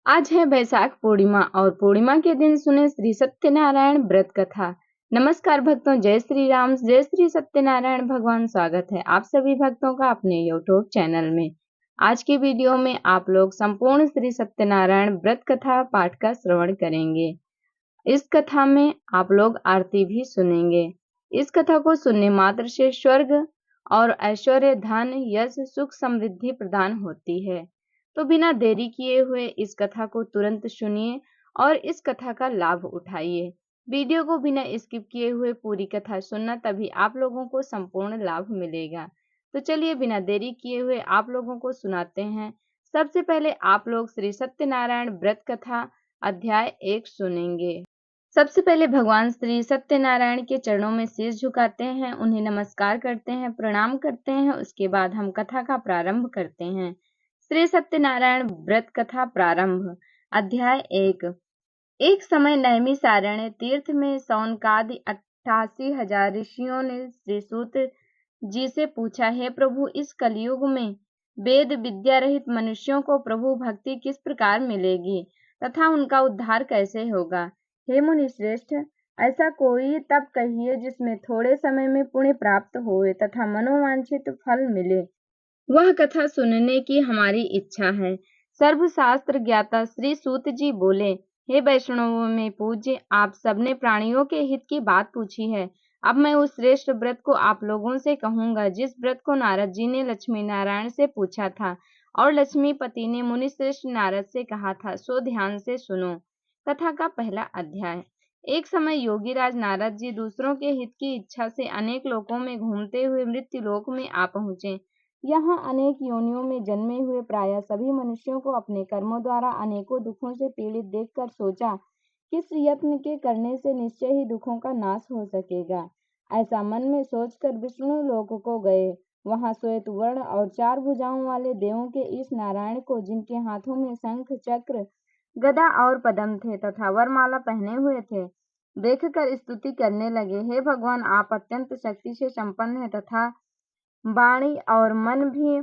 आज है बैसाख पूर्णिमा और पूर्णिमा के दिन सुने श्री सत्यनारायण व्रत कथा। नमस्कार भक्तों, जय श्री राम, जय श्री सत्यनारायण भगवान। स्वागत है आप सभी भक्तों का अपने यूट्यूब चैनल में। आज की वीडियो में आप लोग संपूर्ण श्री सत्यनारायण व्रत कथा पाठ का श्रवण करेंगे। इस कथा में आप लोग आरती भी सुनेंगे। इस कथा को सुनने मात्र से स्वर्ग और ऐश्वर्य, धन, यश, सुख, समृद्धि प्रदान होती है। तो बिना देरी किए हुए इस कथा को तुरंत सुनिए और इस कथा का लाभ उठाइए। वीडियो को बिना स्किप किए हुए पूरी कथा सुनना, तभी आप लोगों को संपूर्ण लाभ मिलेगा। तो चलिए बिना देरी किए हुए आप लोगों को सुनाते हैं। सबसे पहले आप लोग श्री सत्यनारायण व्रत कथा अध्याय 1 सुनेंगे। सबसे पहले भगवान श्री सत्यनारायण के चरणों में शीश झुकाते हैं, उन्हें नमस्कार करते हैं, प्रणाम करते हैं। उसके बाद हम कथा का प्रारंभ करते हैं। श्री सत्यनारायण व्रत कथा प्रारंभ। अध्याय 1। एक समय नैमिषारण्य तीर्थ में सौनकादि 88,000 ऋषियों ने श्री सूत जी से पूछा, हे प्रभु, इस कलयुग में वेद विद्या रहित मनुष्यों को प्रभु भक्ति किस प्रकार मिलेगी तथा उनका उद्धार कैसे होगा? हे मुनि श्रेष्ठ, ऐसा कोई तप कहिए जिसमें थोड़े समय में पुण्य प्राप्त होए तथा मनोवांछित फल मिले। वह कथा सुनने की हमारी इच्छा है। सर्वशास्त्र ज्ञाता श्री सूत जी बोले, हे वैष्णवों में पूज्य, आप सबने प्राणियों के हित की बात पूछी है। अब मैं उस श्रेष्ठ व्रत को आप लोगों से कहूंगा जिस व्रत को नारद जी ने लक्ष्मी नारायण से पूछा था और लक्ष्मीपति ने मुनि श्रेष्ठ नारद से कहा था, सो ध्यान से सुनो। कथा का पहला अध्याय। एक समय योगीराज नारद जी दूसरों के हित की इच्छा से अनेक लोकों में घूमते हुए मृत्यु लोक में आ पहुंचे। यहाँ अनेक योनियों में जन्मे हुए प्रायः सभी मनुष्यों को अपने कर्मों द्वारा अनेकों दुखों से पीड़ित देखकर सोचा, किस यत्न के करने से निश्चय ही दुखों का नाश हो सकेगा। ऐसा मन में सोचकर विष्णु लोक को गए। वहां श्वेत वर्ण और 4 भुजाओं वाले देवों के इस नारायण को, जिनके हाथों में शंख, चक्र, गदा और पद्म थे तथा वरमाला पहने हुए थे, देखकर स्तुति करने लगे। हे भगवान, आप अत्यंत शक्ति से संपन्न हैं तथा वाणी और मन भी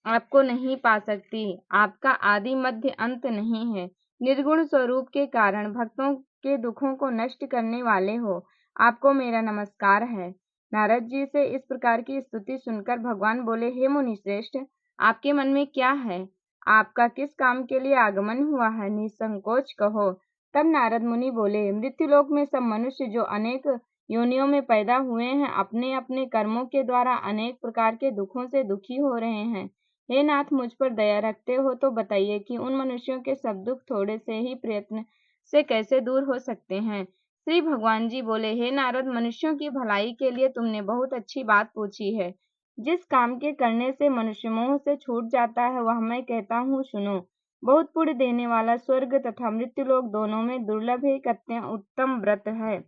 आपको नहीं पा सकती। आपका आदि मध्य अंत नहीं है। निर्गुण स्वरूप के कारण भक्तों के दुखों को नष्ट करने वाले हो, आपको मेरा नमस्कार है। नारद जी से इस प्रकार की स्तुति सुनकर भगवान बोले, हे मुनि श्रेष्ठ, आपके मन में क्या है? आपका किस काम के लिए आगमन हुआ है? निसंकोच कहो। तब नारद मुनि बोले, मृत्युलोक में सब मनुष्य जो अनेक योनियों में पैदा हुए हैं, अपने अपने कर्मों के द्वारा अनेक प्रकार के दुखों से दुखी हो रहे हैं। हे नाथ, मुझ पर दया रखते हो तो बताइए कि उन मनुष्यों के सब दुख थोड़े से ही प्रयत्न से कैसे दूर हो सकते हैं। श्री भगवान जी बोले, हे नारद, मनुष्यों की भलाई के लिए तुमने बहुत अच्छी बात पूछी है। जिस काम के करने से मनुष्य मोह से छूट जाता है, वह मैं कहता हूँ, सुनो। बहुत पुण्य देने वाला स्वर्ग तथा मृत्युलोक दोनों में दुर्लभ एक अत्यंत उत्तम व्रत है।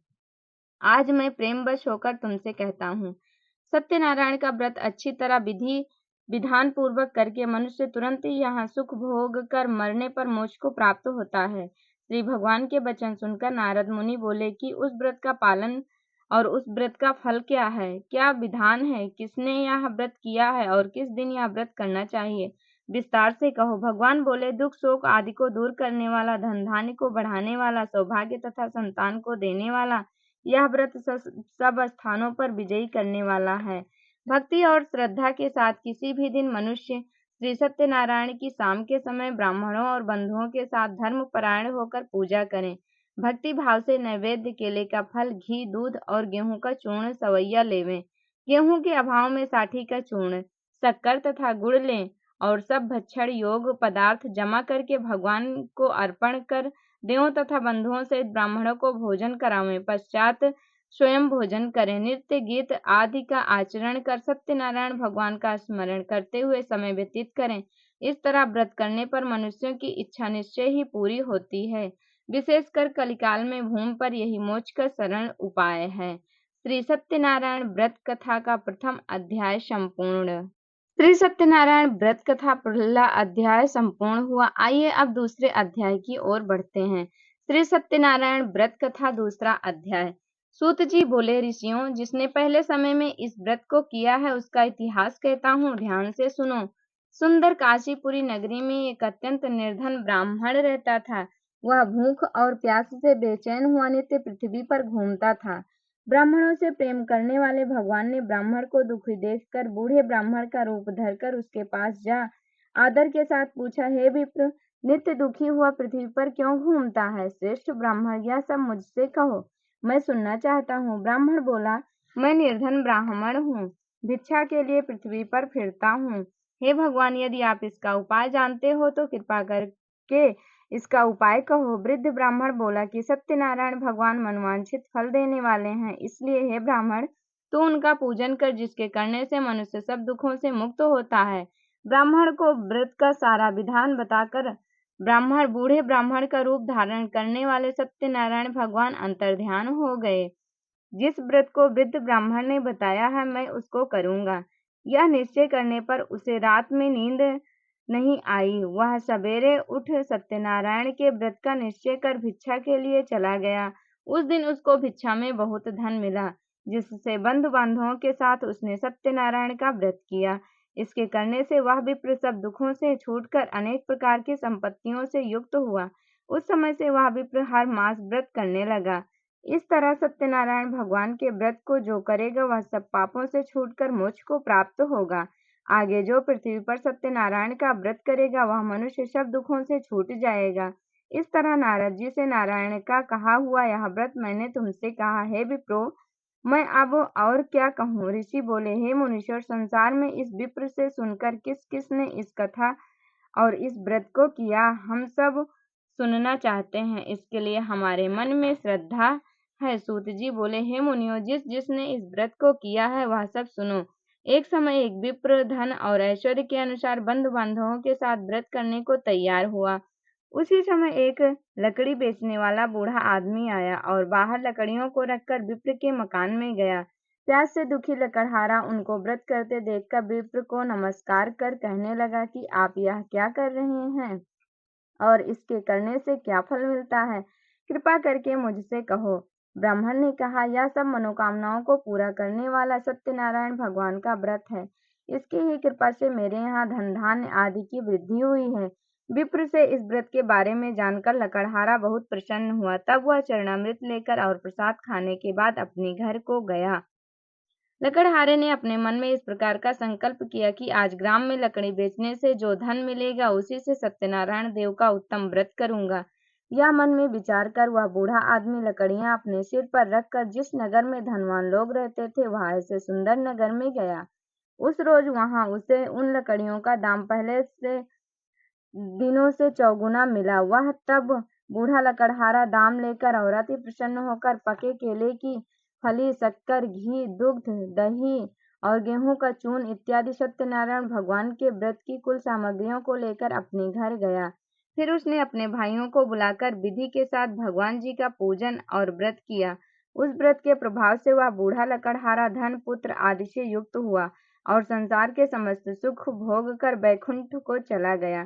आज मैं प्रेमवश होकर तुमसे कहता हूँ। सत्यनारायण का व्रत अच्छी तरह विधान पूर्वक करके मनुष्य तुरंत ही यहाँ सुख भोग कर मरने पर मोक्ष को प्राप्त होता है। श्री भगवान के वचन सुनकर नारद मुनि बोले कि उस व्रत का पालन और उस व्रत का फल क्या है, क्या विधान है, किसने यह व्रत किया है और किस दिन यह व्रत करना चाहिए, विस्तार से कहो। भगवान बोले, दुख शोक आदि को दूर करने वाला, धन धान्य को बढ़ाने वाला, सौभाग्य तथा संतान को देने वाला, यह व्रत सब स्थानों पर विजयी करने वाला है। भक्ति और श्रद्धा के साथ किसी भी दिन मनुष्य श्री सत्यनारायण की शाम के समय ब्राह्मणों और बंधुओं के साथ धर्म परायण होकर पूजा करें। भक्ति भाव से नैवेद्य, केले का फल, घी, दूध और गेहूं का चूर्ण सवैया लेवें। गेहूं के अभाव में साठी का चूर्ण, शक्कर तथा गुड़ लें और सब भक्षण योग पदार्थ जमा करके भगवान को अर्पण कर देवों तथा बंधुओं सहित ब्राह्मणों को भोजन करावें। पश्चात स्वयं भोजन करें। नृत्य गीत आदि का आचरण कर सत्यनारायण भगवान का स्मरण करते हुए समय व्यतीत करें। इस तरह व्रत करने पर मनुष्यों की इच्छा निश्चय ही पूरी होती है। विशेषकर कलिकाल में भूमि पर यही मोक्ष का सरल उपाय है। श्री सत्यनारायण व्रत कथा का प्रथम अध्याय संपूर्ण। श्री सत्यनारायण व्रत कथा पहला अध्याय संपूर्ण हुआ। आइए अब दूसरे अध्याय की ओर बढ़ते हैं। श्री सत्यनारायण व्रत कथा दूसरा अध्याय। सूत जी बोले, ऋषियों, जिसने पहले समय में इस व्रत को किया है उसका इतिहास कहता हूँ, ध्यान से सुनो। सुंदर काशीपुरी नगरी में एक अत्यंत निर्धन ब्राह्मण रहता था। वह भूख और प्यास से बेचैन हुआ नित्य पृथ्वी पर घूमता था। ब्राह्मणों से प्रेम करने वाले भगवान ने ब्राह्मण को दुखी देखकर बूढ़े ब्राह्मण का रूप धरकर उसके पास जा आदर के साथ पूछा, हे विप्र, नित्य दुखी हुआ पृथ्वी पर क्यों घूमता है? श्रेष्ठ ब्राह्मण, यह सब मुझसे कहो, मैं सुनना चाहता हूँ। ब्राह्मण बोला, मैं निर्धन ब्राह्मण हूँ, भिक्षा के लिए पृथ्वी पर फिरता हूँ। हे भगवान, यदि आप इसका उपाय जानते हो तो कृपा करके इसका उपाय कहो। वृद्ध ब्राह्मण बोला कि सत्यनारायण भगवान मनवांछित फल देने वाले हैं, इसलिए हे ब्राह्मण, तू उनका पूजन कर, जिसके करने से मनुष्य सब दुखों से मुक्त होता है। ब्राह्मण को व्रत का सारा विधान बताकर बूढ़े ब्राह्मण का रूप धारण करने वाले सत्यनारायण भगवान अंतर्ध्यान हो गए। जिस व्रत को वृद्ध ब्राह्मण ने बताया है, मैं उसको करूंगा। यह निश्चय करने पर उसे रात में नींद नहीं आई। वह सवेरे उठ सत्यनारायण के व्रत का निश्चय कर भिक्षा के लिए चला गया। उस दिन उसको भिक्षा में बहुत धन मिला, जिससे बंधु बांधवों के साथ उसने सत्यनारायण का व्रत किया। इसके करने से वह विप्र सब दुखों से छूटकर अनेक प्रकार की संपत्तियों से युक्त हुआ। उस समय से वह विप्र हर मास व्रत करने लगा। इस तरह सत्यनारायण भगवान के व्रत को जो करेगा वह सब पापों से छूटकर मोक्ष को प्राप्त होगा। आगे जो पृथ्वी पर सत्यनारायण का व्रत करेगा वह मनुष्य सब दुखों से छूट जाएगा। इस तरह नारद जी से नारायण का कहा हुआ यह व्रत मैंने तुमसे कहा है विप्रो। मैं अब और क्या कहूँ? ऋषि बोले, हे मुनीश्वर, संसार में इस विप्र से सुनकर किस किस ने इस कथा और इस व्रत को किया, हम सब सुनना चाहते हैं। इसके लिए हमारे मन में श्रद्धा है। सूत जी बोले, हे मुनियों, जिसने इस व्रत को किया है वह सब सुनो। एक समय एक विप्र धन और ऐश्वर्य के अनुसार बंधु बांधवों के साथ व्रत करने को तैयार हुआ। उसी समय एक लकड़ी बेचने वाला बूढ़ा आदमी आया और बाहर लकड़ियों को रखकर विप्र के मकान में गया। प्यास से दुखी लकड़हारा उनको व्रत करते देखकर विप्र को नमस्कार कर कहने लगा कि आप यह क्या कर रहे हैं और इसके करने से क्या फल मिलता है? कृपा करके मुझसे कहो। ब्राह्मण ने कहा, यह सब मनोकामनाओं को पूरा करने वाला सत्यनारायण भगवान का व्रत है। इसकी ही कृपा से मेरे यहाँ धन धान्य आदि की वृद्धि हुई है। विप्र से इस व्रत के बारे में जानकर लकड़हारा बहुत प्रसन्न हुआ। तब वह चरणामृत लेकर और प्रसाद खाने के बाद अपने घर को गया। लकड़हारे ने अपने मन में इस प्रकार का संकल्प किया कि आज ग्राम में लकड़ी बेचने से जो धन मिलेगा उसी से सत्यनारायण देव का उत्तम व्रत करूंगा। यह मन में विचार कर वह बूढ़ा आदमी लकड़ियां अपने सिर पर रखकर जिस नगर में धनवान लोग रहते थे वह ऐसे सुंदर नगर में गया। उस रोज वहां उसे उन लकड़ियों का दाम पहले से दिनों से चौगुना मिला। वह तब बूढ़ा लकड़हारा दाम लेकर और अति प्रसन्न होकर पके केले की फली, शक्कर, घी, दुग्ध, दही और गेहूं का चून इत्यादि सत्यनारायण भगवान के व्रत की कुल सामग्रियों को लेकर अपने घर गया। फिर उसने अपने भाइयों को बुलाकर विधि के साथ भगवान जी का पूजन और व्रत किया। उस व्रत के प्रभाव से वह बूढ़ा लकड़हारा धन, पुत्र आदि से युक्त हुआ और संसार के समस्त सुख भोग कर बैकुंठ को चला गया।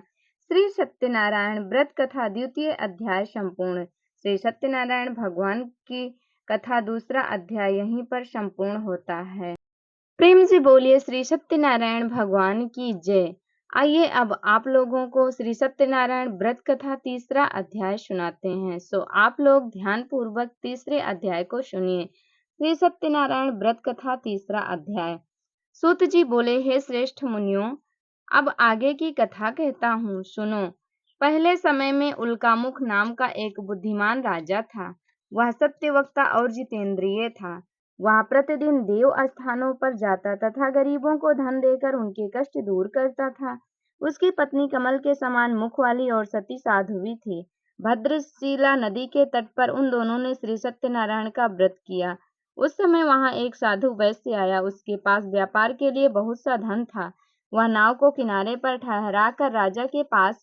श्री सत्यनारायण व्रत कथा द्वितीय अध्याय संपूर्ण। श्री सत्यनारायण भगवान की कथा दूसरा अध्याय यहीं पर संपूर्ण होता है। प्रेम से बोलिए श्री सत्यनारायण भगवान की जय। आइए अब आप लोगों को श्री सत्यनारायण व्रत कथा तीसरा अध्याय सुनाते हैं। सो आप लोग ध्यान पूर्वक तीसरे अध्याय को सुनिए। श्री सत्यनारायण व्रत कथा तीसरा अध्याय। सूत जी बोले, हे श्रेष्ठ मुनियों, अब आगे की कथा कहता हूँ, सुनो। पहले समय में उल्कामुख नाम का एक बुद्धिमान राजा था। वह सत्यवक्ता और जितेंद्रिय था। वह प्रतिदिन देव स्थानों पर जाता तथा गरीबों को धन देकर उनके कष्ट दूर करता था। उसकी पत्नी कमल के समान मुख वाली और सती साध्वी थी। भद्रशिला नदी के तट पर उन दोनों ने श्री सत्यनारायण का व्रत किया। उस समय वहां एक साधु वैश्य आया। उसके पास व्यापार के लिए बहुत सा धन था। वह नाव को किनारे पर ठहरा कर राजा के पास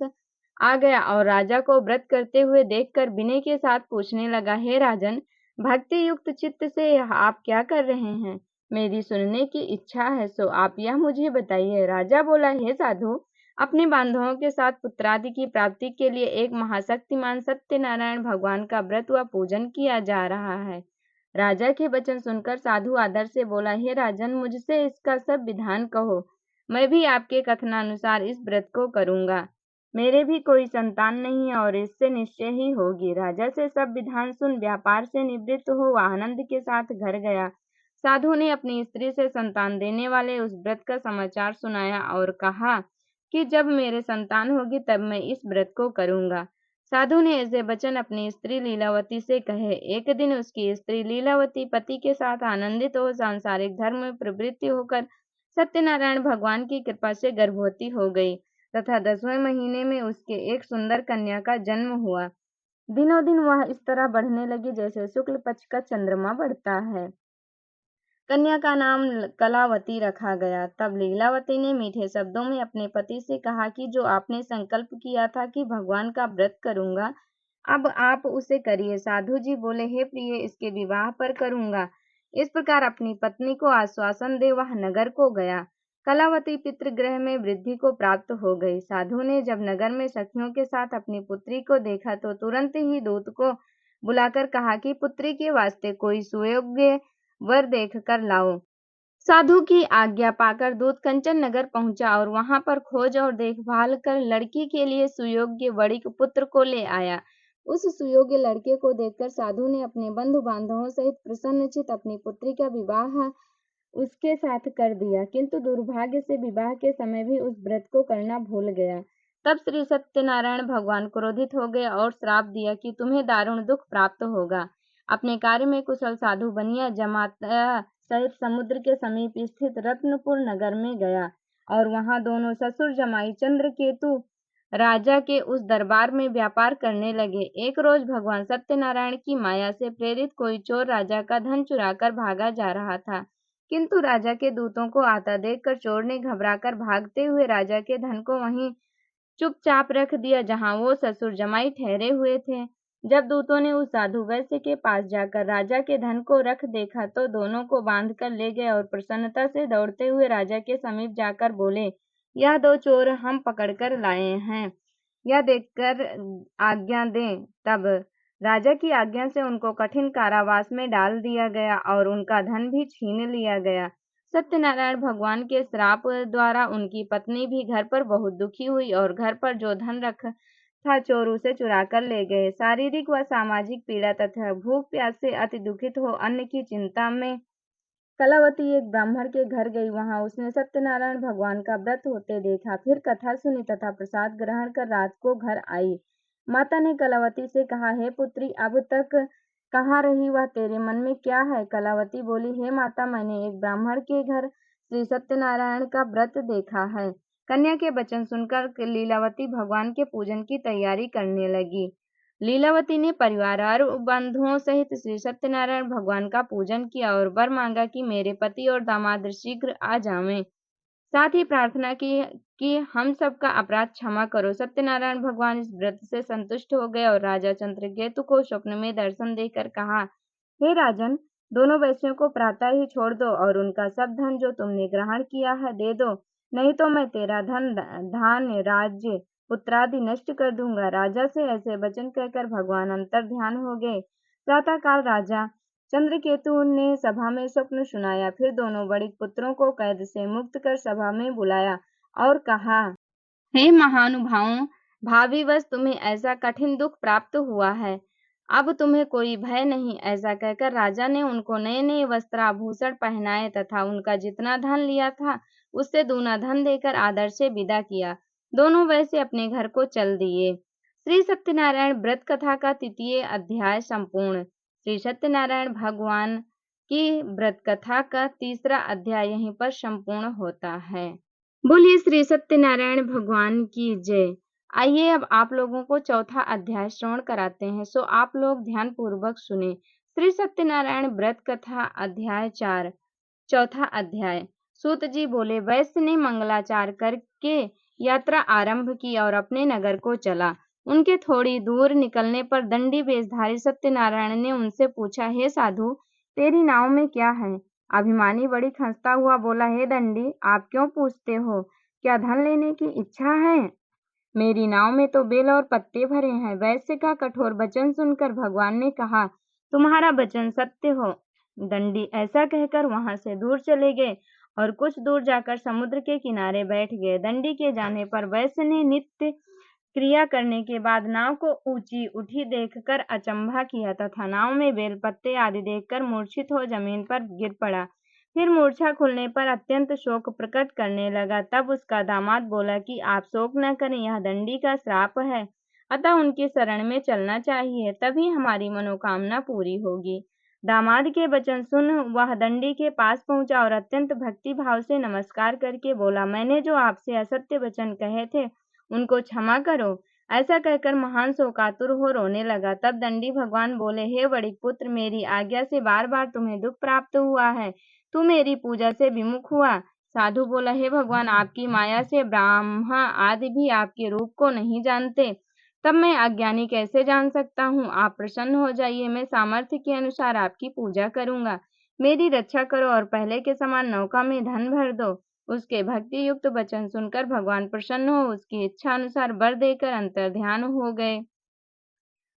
आ गया और राजा को व्रत करते हुए देखकर विनय के साथ पूछने लगा, हे राजन, भक्ति युक्त चित्त से आप क्या कर रहे हैं? मेरी सुनने की इच्छा है, सो आप यह मुझे बताइए। राजा बोला, हे साधु, अपने बांधवों के साथ पुत्रादि की प्राप्ति के लिए एक महाशक्तिमान सत्यनारायण भगवान का व्रत व पूजन किया जा रहा है। राजा के वचन सुनकर साधु आदर से बोला, हे राजन, मुझसे इसका सब विधान कहो। मैं भी आपके कथनानुसार इस व्रत को करूंगा। मेरे भी कोई संतान नहीं है और इससे निश्चय ही होगी। राजा से सब विधान सुन व्यापार से निवृत्त हो वह आनंद के साथ घर गया। साधु ने अपनी स्त्री से संतान देने वाले उस व्रत का समाचार सुनाया और कहा कि जब मेरे संतान होगी तब मैं इस व्रत को करूंगा। साधु ने ऐसे वचन अपनी स्त्री लीलावती से कहे। एक दिन उसकी स्त्री लीलावती पति के साथ आनंदित हो सांसारिक धर्म में प्रवृत्त होकर सत्यनारायण भगवान की कृपा से गर्भवती हो गई तथा 10वें महीने में उसके एक सुंदर कन्या का जन्म हुआ। दिनों दिन वह इस तरह बढ़ने लगी जैसे शुक्ल पक्ष का चंद्रमा बढ़ता है। कन्या का नाम कलावती रखा गया। तब लीलावती ने मीठे शब्दों में अपने पति से कहा कि जो आपने संकल्प किया था कि भगवान का व्रत करूंगा, अब आप उसे करिए। साधु जी बोले, हे प्रिय, इसके विवाह पर करूंगा। इस प्रकार अपनी पत्नी को आश्वासन दे वह नगर को गया। कलावती पितृगृह में वृद्धि को प्राप्त हो गई। साधु ने जब नगर में सखियों के साथ अपनी पुत्री को देखा तो तुरंत ही दूत को बुलाकर कहा कि पुत्री के वास्ते कोई सुयोग्य वर देखकर लाओ। साधु की आज्ञा पाकर दूत कंचन नगर पहुंचा और वहां पर खोज और देखभाल कर लड़की के लिए सुयोग्य वणिक पुत्र को ले आया। उस सुयोग्य लड़के को देखकर साधु ने अपने बंधु बांधवों सहित प्रसन्नचित अपनी पुत्री का विवाह उसके साथ कर दिया, किंतु दुर्भाग्य से विवाह के समय भी उस व्रत को करना भूल गया। तब श्री सत्यनारायण भगवान क्रोधित हो गए और श्राप दिया कि तुम्हें दारुण दुख प्राप्त होगा। अपने कार्य में कुशल साधु बनिया जमाता सहित समुद्र के समीप स्थित रत्नपुर नगर में गया और वहां दोनों ससुर जमाई चंद्रकेतु राजा के उस दरबार में व्यापार करने लगे। एक रोज भगवान सत्यनारायण की माया से प्रेरित कोई चोर राजा का धन चुराकर भागा जा रहा था, किंतु राजा के दूतों को आता देखकर चोर ने घबराकर भागते हुए राजा के धन को वहीं चुपचाप रख दिया जहां वो ससुर जमाई ठहरे हुए थे। जब दूतों ने उस साधु वैश्य के पास जाकर राजा के धन को रख देखा तो दोनों को बांध कर ले गए और प्रसन्नता से दौड़ते हुए राजा के समीप जाकर बोले, यह 2 चोर हम पकड़कर लाए हैं, यह देखकर आज्ञा दें। तब राजा की आज्ञा से उनको कठिन कारावास में डाल दिया गया और उनका धन भी छीन लिया गया। सत्यनारायण भगवान के श्राप द्वारा उनकी पत्नी भी घर पर बहुत दुखी हुई और घर पर जो धन रखा था चोर उसे चुरा कर ले गए। शारीरिक व सामाजिक पीड़ा तथा भूख प्यास से अति दुखित हो अन्न की चिंता में कलावती एक ब्राह्मण के घर गई। वहां उसने सत्यनारायण भगवान का व्रत होते देखा, फिर कथा सुनी तथा प्रसाद ग्रहण कर रात को घर आई। माता ने कलावती से कहा, हे पुत्री, अब तक कहाँ रही, वह तेरे मन में क्या है? कलावती बोली, हे माता, मैंने एक ब्राह्मण के घर श्री सत्यनारायण का व्रत देखा है। कन्या के वचन सुनकर लीलावती भगवान के पूजन की तैयारी करने लगी। लीलावती ने परिवार और बंधुओं सहित श्री सत्यनारायण भगवान का पूजन किया और वर मांगा कि मेरे पति और दामाद शीघ्र आ जावें। साथ ही प्रार्थना की कि हम सबका अपराध क्षमा करो। सत्यनारायण भगवान इस व्रत से संतुष्ट हो गए और राजा चंद्रकेतु को स्वप्न में दर्शन देकर कहा, हे राजन, दोनों वैश्यों को प्रातः ही छोड़ दो और उनका सब धन जो तुमने ग्रहण किया है दे दो, नहीं तो मैं तेरा धन धान्य राज्य पुत्रादि नष्ट कर दूंगा। राजा से ऐसे वचन कहकर भगवान अंतर ध्यान हो गए। प्रातःकाल राजा चंद्रकेतु ने सभा में स्वप्न सुनाया, फिर दोनों बड़े पुत्रों को कैद से मुक्त कर सभा में बुलाया और कहा, हे महानुभावों, भावीवश तुम्हें ऐसा कठिन दुख प्राप्त हुआ है, अब तुम्हें कोई भय नहीं। ऐसा कहकर राजा ने उनको नए नए वस्त्र आभूषण पहनाए तथा उनका जितना धन लिया था उससे दूना धन देकर आदर से विदा किया। दोनों वैसे अपने घर को चल दिए। श्री सत्यनारायण व्रत कथा का 3य अध्याय संपूर्ण। श्री सत्यनारायण भगवान की व्रत कथा का 3रा अध्याय यहीं पर संपूर्ण होता है। बोलिए श्री सत्यनारायण भगवान की जय। आइए अब आप लोगों को 4था अध्याय श्रवण कराते हैं, सो आप लोग ध्यान पूर्वक सुने। श्री सत्यनारायण व्रत कथा अध्याय 4। 4था अध्याय। सूत जी बोले, वैश्य ने मंगलाचार करके यात्रा आरंभ की और अपने नगर को चला। उनके थोड़ी दूर निकलने पर दंडी वेशधारी सत्यनारायण ने उनसे पूछा, हे साधु, तेरी नाव में क्या है? अभिमानी बड़ी हंसता हुआ बोला, हे दंडी, आप क्यों पूछते हो? क्या धन लेने की इच्छा है? मेरी नाव में तो बेल और पत्ते भरे हैं। वैश्य का कठोर वचन सुनकर भगवान ने कहा, तुम्हारा वचन सत्य हो। दंडी ऐसा कहकर वहां से दूर चले गए और कुछ दूर जाकर समुद्र के किनारे बैठ गए। दंडी के जाने पर वैश्य ने नित्य क्रिया करने के बाद नाव को ऊंची उठी देखकर अचंभा किया तथा नाव में बेलपत्ते आदि देखकर मूर्छित हो जमीन पर गिर पड़ा। फिर मूर्छा खुलने पर अत्यंत शोक प्रकट करने लगा। तब उसका दामाद बोला कि आप शोक न करें, यह दंडी का श्राप है, अतः उनकी शरण में चलना चाहिए, तभी हमारी मनोकामना पूरी होगी। दामाद के वचन सुन वह दंडी के पास पहुंचा और अत्यंत भक्ति भाव से नमस्कार करके बोला, मैंने जो आपसे असत्य वचन कहे थे उनको क्षमा करो। ऐसा कहकर महान शोकातुर हो रोने लगा। तब दंडी भगवान बोले, हे वणिक पुत्र, मेरी आज्ञा से बार बार तुम्हें दुख प्राप्त हुआ है, तू मेरी पूजा से विमुख हुआ। साधु बोला, हे भगवान, आपकी माया से ब्रह्मा आदि भी आपके रूप को नहीं जानते, तब मैं अज्ञानी कैसे जान सकता हूँ। आप प्रसन्न हो जाइए, मैं सामर्थ्य के अनुसार आपकी पूजा करूंगा। मेरी रक्षा करो और पहले के समान नौका में धन भर दो। उसके भक्ति युक्त वचन सुनकर भगवान प्रसन्न हो उसकी इच्छा अनुसार वर देकर अंतर्ध्यान हो गए।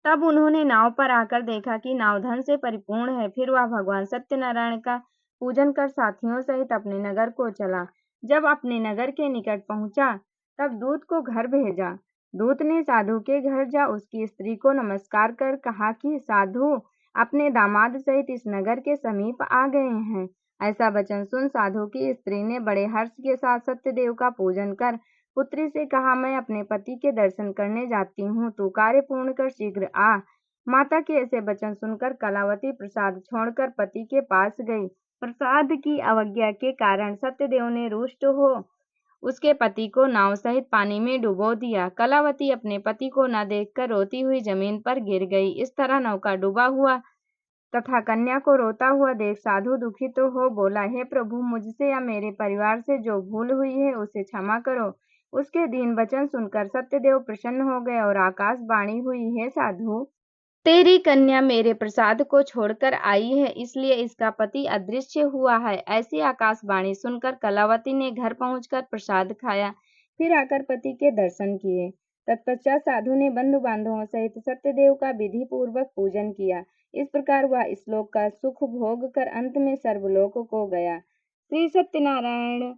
तब उन्होंने नाव पर आकर देखा कि नाव धन से परिपूर्ण है। फिर वह भगवान सत्यनारायण का पूजन कर साथियों सहित अपने नगर को चला। जब अपने नगर के निकट पहुंचा तब दूत को घर भेजा। दूत ने साधु के घर जा उसकी स्त्री को नमस्कार कर कहा कि साधु अपने दामाद सहित इस नगर के समीप आ गए हैं। ऐसा वचन सुन साधु की स्त्री ने बड़े हर्ष के साथ सत्यदेव का पूजन कर पुत्री से कहा, मैं अपने पति के दर्शन करने जाती हूँ, तू कार्य पूर्ण कर शीघ्र आ। माता के ऐसे वचन सुनकर कलावती प्रसाद छोड़कर पति के पास गई। प्रसाद की अवज्ञा के कारण सत्यदेव ने रुष्ट हो उसके पति को नाव सहित पानी में डुबो दिया। कलावती अपने पति को न देखकर रोती हुई जमीन पर गिर गई। इस तरह नौका डूबा हुआ तथा कन्या को रोता हुआ देख साधु दुखित हो बोला, हे प्रभु, मुझसे या मेरे परिवार से जो भूल हुई है उसे क्षमा करो। उसके दीन वचन सुनकर सत्यदेव प्रसन्न हो गए और आकाशवाणी हुई, हे साधु, तेरी कन्या मेरे प्रसाद को छोड़कर आई है, इसलिए इसका पति अदृश्य हुआ है। ऐसी आकाशवाणी सुनकर कलावती ने घर पहुंचकर प्रसाद खाया, फिर आकर पति के दर्शन किए। तत्पश्चात साधु ने बंधु बांधवों सहित सत्यदेव का विधि पूर्वक पूजन किया। इस प्रकार वह श्लोक का सुख भोग कर अंत में सर्वलोक को गया। श्री सत्यनारायण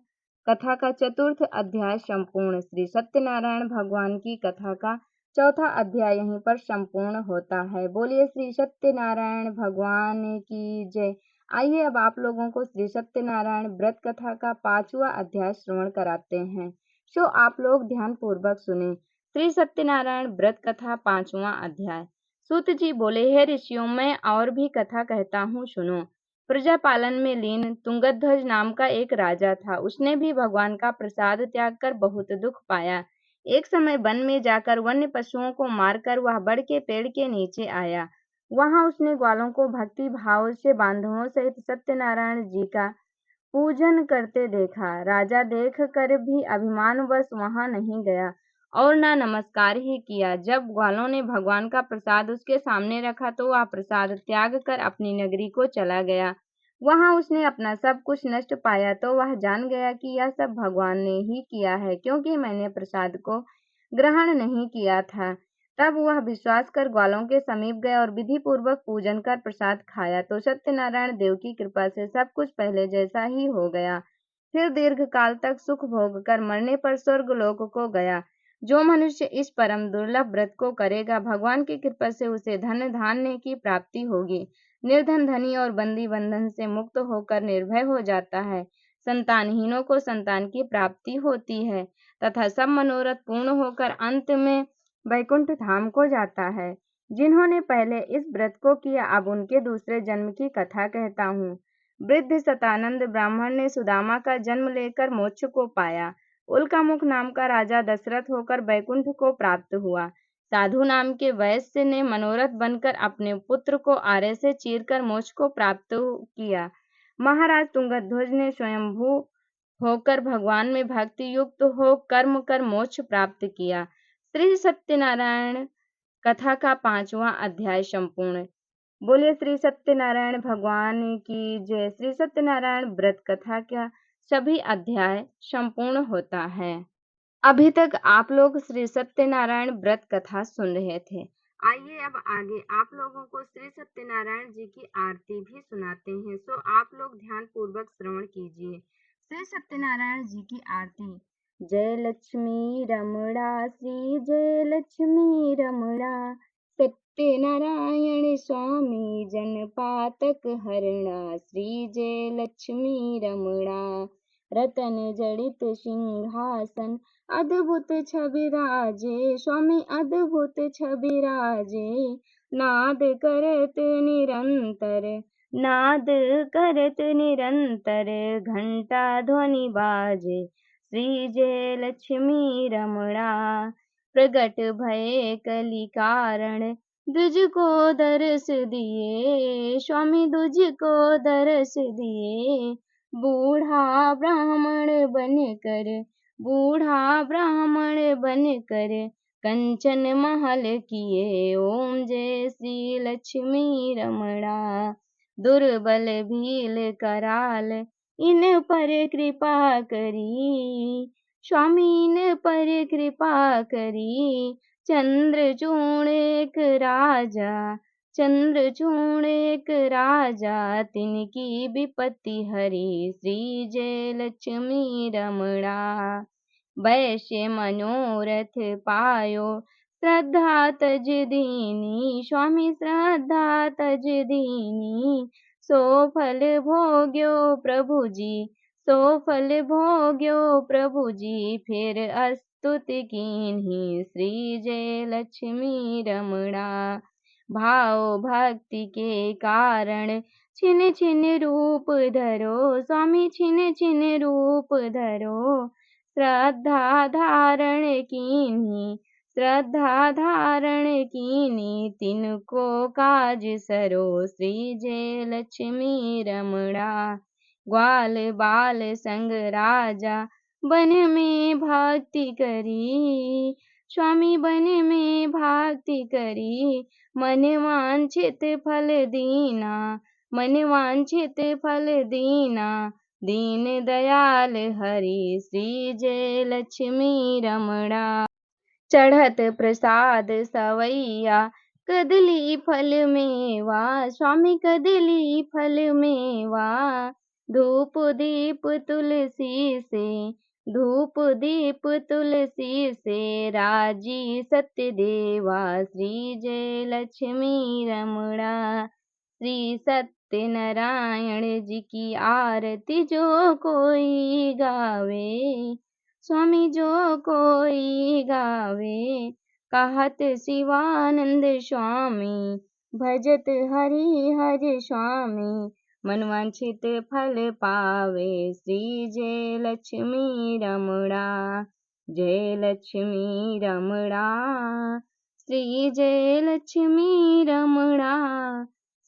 कथा का चतुर्थ अध्याय संपूर्ण। श्री सत्यनारायण भगवान की कथा का चौथा अध्याय यहीं पर संपूर्ण होता है। बोलिए श्री सत्यनारायण भगवान की जय। आइए अब आप लोगों को श्री सत्यनारायण व्रत कथा का 5वां अध्याय श्रवण कराते हैं, सो आप लोग ध्यान पूर्वक सुने। श्री सत्यनारायण व्रत कथा 5वां अध्याय। सूत जी बोले, हे ऋषियों, मैं और भी कथा कहता हूँ, सुनो। प्रजापालन में लीन तुंगध्वज नाम का एक राजा था। उसने भी भगवान का प्रसाद त्याग कर बहुत दुख पाया। एक समय वन में जाकर वन्य पशुओं को मारकर वह बड़ के पेड़ के नीचे आया। वहां उसने ग्वालों को भक्ति भाव से बांधवों सहित सत्यनारायण जी का पूजन करते देखा। राजा देख कर भी अभिमानवश वहां नहीं गया और न नमस्कार ही किया। जब ग्वालों ने भगवान का प्रसाद उसके सामने रखा तो वह प्रसाद त्याग कर अपनी नगरी को चला गया। वहां उसने अपना सब कुछ नष्ट पाया तो वह जान गया कि यह सब भगवान ने ही किया है, क्योंकि मैंने प्रसाद को ग्रहण नहीं किया था। तब वह विश्वास कर ग्वालों के समीप गया और विधि पूर्वक पूजन कर प्रसाद खाया तो सत्यनारायण देव की कृपा से सब कुछ पहले जैसा ही हो गया। फिर दीर्घ काल तक सुख भोग कर मरने पर स्वर्ग लोक को गया। जो मनुष्य इस परम दुर्लभ व्रत को करेगा, भगवान की कृपा से उसे धन धान्य की प्राप्ति होगी। निर्धन धनी और बंदी बंधन से मुक्त होकर निर्भय हो जाता है। संतानहीनों को संतान की प्राप्ति होती है तथा सब मनोरथ पूर्ण होकर अंत में वैकुंठ धाम को जाता है। जिन्होंने पहले इस व्रत को किया, अब उनके दूसरे जन्म की कथा कहता हूँ। वृद्ध सतानंद ब्राह्मण ने सुदामा का जन्म लेकर मोक्ष को पाया। उल्कामुख नाम का राजा दशरथ होकर वैकुंठ को प्राप्त हुआ। साधु नाम के वैश्य ने मनोरथ बनकर अपने पुत्र को आरे से चीरकर मोक्ष को प्राप्त किया। महाराज तुंगध्वज ने स्वयंभू होकर भगवान में भक्ति युक्त हो कर्म कर मोक्ष प्राप्त किया। श्री सत्यनारायण कथा का 5वां अध्याय संपूर्ण। बोलिए श्री सत्यनारायण भगवान की जय। श्री सत्यनारायण व्रत कथा का सभी अध्याय संपूर्ण होता है। अभी तक आप लोग श्री सत्यनारायण व्रत कथा सुन रहे थे। आइए अब आगे आप लोगों को श्री सत्यनारायण जी की आरती भी सुनाते हैं, सो आप लोग ध्यान पूर्वक श्रवण कीजिए। श्री सत्यनारायण जी की आरती। जय लक्ष्मी रमणा श्री जय लक्ष्मी रमणा, सत्यनारायण स्वामी जनपातक हरणा, श्री जय लक्ष्मी रमणा। रतन जड़ित सिंहासन अद्भुत छवि राजे, स्वामी अद्भुत छवि राजे। नाद करत निरंतर, नाद करत निरंतर, घंटा ध्वनि बाजे, श्री जय लक्ष्मी रमणा। प्रगट भये कलि कारण, दुज को दरस दिए, स्वामी दुज को दरस दिए। बूढ़ा ब्राह्मण बनकर, बूढ़ा ब्राह्मण बनकर, कंचन महल किए, ओम जय श्री लक्ष्मी रमणा। दुर्बल भील कराल, इन पर कृपा करी, स्वामी इन पर कृपा करी। चंद्रचूड़ एक राजा, चंद्रचूड़ एक राजा, तिनकी विपत्ति हरी, श्री जय लक्ष्मी रमणा। वैश्य मनोरथ पायो, श्रद्धा तज दीनी, स्वामी श्रद्धा तज दीनी। सो फल भोग्यो प्रभु जी, सो फल भोग्यो प्रभु जी, फिर स्तुति कीन्ही, श्री जय लक्ष्मी रमणा। भाव भक्ति के कारण छिन छिन रूप धरो, स्वामी छिन छिन रूप धरो। श्रद्धा धारण कीन्ही, श्रद्धा धारण कीन्ही, तिनको काज सरो, श्री जय लक्ष्मी रमणा। ग्वाल बाल संग राजा, वन में भक्ति करी, स्वामी वन में भक्ति करी। मन वांछित फल दीना, मन वांछित फल दीना, दीन दयाल हरि, श्री जय लक्ष्मी रमणा। चढ़त प्रसाद सवैया, कदली फल मेवा, स्वामी कदली फल मेवा। धूप दीप तुलसी से, धूप दीप तुलसी से, राजी सत्य देवा, श्री जय लक्ष्मी रमणा। श्री सत्यनारायण जी की आरती जो कोई गावे, स्वामी जो कोई गावे। कहत शिवानंद स्वामी, भजत हरि हरि स्वामी, मनवांछित फल पावे, श्री जय लक्ष्मी रमणा। जय लक्ष्मी रमणा, श्री जय लक्ष्मी रमणा।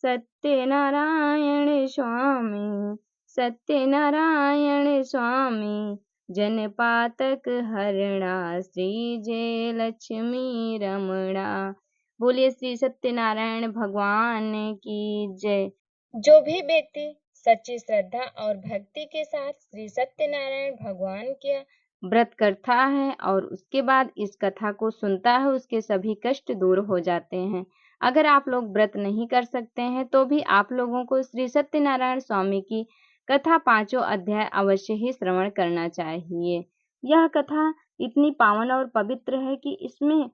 सत्यनारायण स्वामी, सत्यनारायण स्वामी, जनपातक हरणा, श्री जय लक्ष्मी रमणा। बोलिए श्री सत्यनारायण भगवान की जय। जो भी व्यक्ति सच्ची श्रद्धा और भक्ति के साथ श्री सत्यनारायण भगवान के व्रत करता है और उसके बाद इस कथा को सुनता है, उसके सभी कष्ट दूर हो जाते हैं। अगर आप लोग व्रत नहीं कर सकते हैं तो भी आप लोगों को श्री सत्यनारायण स्वामी की कथा 5 अध्याय अवश्य ही श्रवण करना चाहिए। यह कथा इतनी पावन और पवित्र है कि इसमें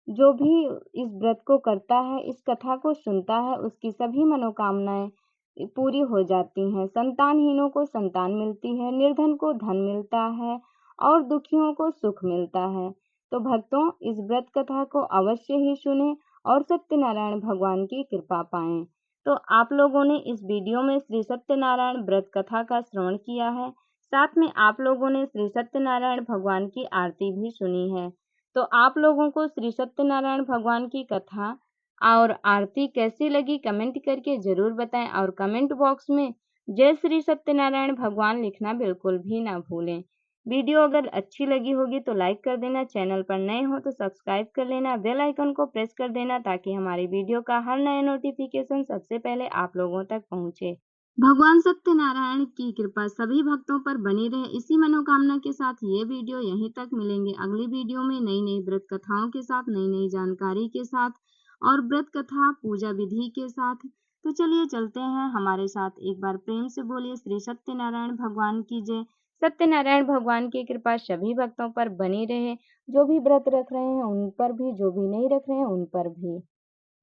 जो भी इस व्रत को करता है, इस कथा को सुनता है, उसकी सभी मनोकामनाएं पूरी हो जाती हैं। संतानहीनों को संतान मिलती है, निर्धन को धन मिलता है और दुखियों को सुख मिलता है। तो भक्तों, इस व्रत कथा को अवश्य ही सुनें और सत्यनारायण भगवान की कृपा पाएं। तो आप लोगों ने इस वीडियो में श्री सत्यनारायण व्रत कथा का श्रवण किया है, साथ में आप लोगों ने श्री सत्यनारायण भगवान की आरती भी सुनी है। तो आप लोगों को श्री सत्यनारायण भगवान की कथा और आरती कैसी लगी कमेंट करके जरूर बताएं और कमेंट बॉक्स में जय श्री सत्यनारायण भगवान लिखना बिल्कुल भी ना भूलें। वीडियो अगर अच्छी लगी होगी तो लाइक कर देना, चैनल पर नए हो तो सब्सक्राइब कर लेना, बेल आइकन को प्रेस कर देना ताकि हमारी वीडियो का हर नया नोटिफिकेशन सबसे पहले आप लोगों तक पहुंचे। भगवान सत्यनारायण की कृपा सभी भक्तों पर बनी रहे, इसी मनोकामना के साथ ये वीडियो यहीं तक। मिलेंगे अगली वीडियो में नई नई व्रत कथाओं के साथ, नई नई जानकारी के साथ और व्रत कथा पूजा विधि के साथ। तो चलिए चलते हैं, हमारे साथ एक बार प्रेम से बोलिए श्री सत्यनारायण भगवान की जय। सत्यनारायण भगवान की कृपा सभी भक्तों पर बनी रहे, जो भी व्रत रख रहे हैं उन पर भी, जो भी नहीं रख रहे हैं उन पर भी।